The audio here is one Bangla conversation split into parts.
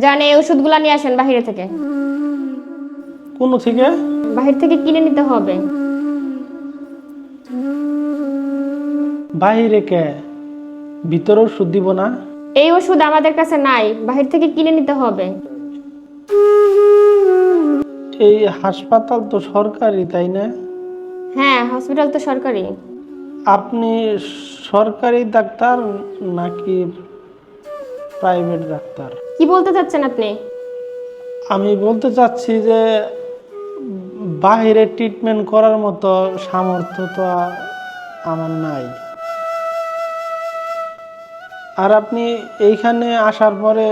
জান এই ওষুধগুলো নিয়ে আসেন বাইরে থেকে। কোন থেকে? বাহির থেকে কিনে নিতে হবে। বাইরে কে? ভিতরে ওষুধ দিব না? এই ওষুধ আমাদের কাছে নাই, বাহির থেকে কিনে নিতে হবে। এই হাসপাতাল তো সরকারি, তাই না? হ্যাঁ, হসপিটাল তো সরকারি। আপনি সরকারি ডাক্তার নাকি প্রাইভেট ডাক্তার? কি বলতে চাচ্ছেন আপনি? আমি বলতে চাচ্ছি যে বাইরে ট্রিটমেন্ট করার মতো সামর্থ্য তো আমার নাই। আর আপনি এইখানে আসার পরে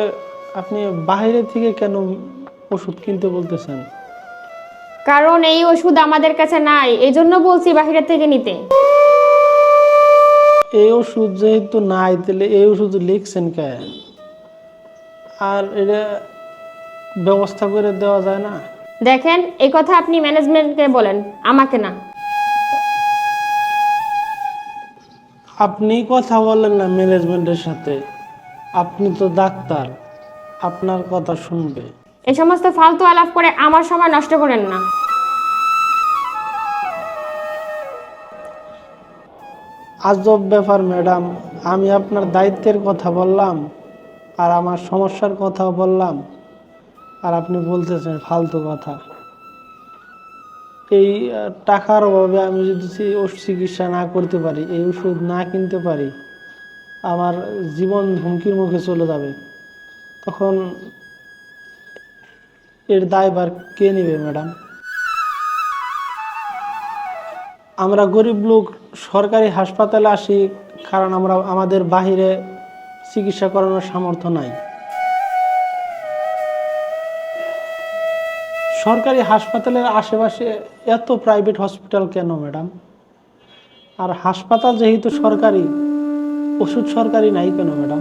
আপনি বাইরে থেকে কেন ওষুধ কিনতে বলতেছেন? কারণ এই ওষুধ আমাদের কাছে নাই, এই জন্য বলছি বাহিরে থেকে নিতে। এই ওষুধ যেহেতু নাই, তাহলে এই ওষুধ লিখছেন কে? আর এটা ব্যবস্থা করে দেওয়া যায় না? দেখেন, এই কথা আপনি ম্যানেজমেন্টকে বলেন, আমাকে না। আপনি কথা বলেন না ম্যানেজমেন্টের সাথে, আপনি তো ডাক্তার, আপনার কথা শুনবে। এই সমস্ত ফালতু আলাপ করে আমার সময় নষ্ট করেন না। আজব ব্যাপার ম্যাডাম, আমি আপনার দায়িত্বের কথা বললাম আর আমার সমস্যার কথাও বললাম, আর আপনি বলতেছেন ফালতু কথা। এই টাকার অভাবে আমি যদি চিকিৎসা না করতে পারি, এই ওষুধ না কিনতে পারি, আমার জীবন হুমকির মুখে চলে যাবে। তখন এর দায়ভার কে নেবে ম্যাডাম? আমরা গরিব লোক সরকারি হাসপাতালে আসি কারণ আমাদের বাহিরে চিকিৎসা করানোর সামর্থ্য নাই। সরকারি হাসপাতালের আশেপাশে এত প্রাইভেট হসপিটাল কেন ম্যাডাম? আর হাসপাতাল যেহেতু সরকারি, ওষুধ সরকারি নাই কেন ম্যাডাম?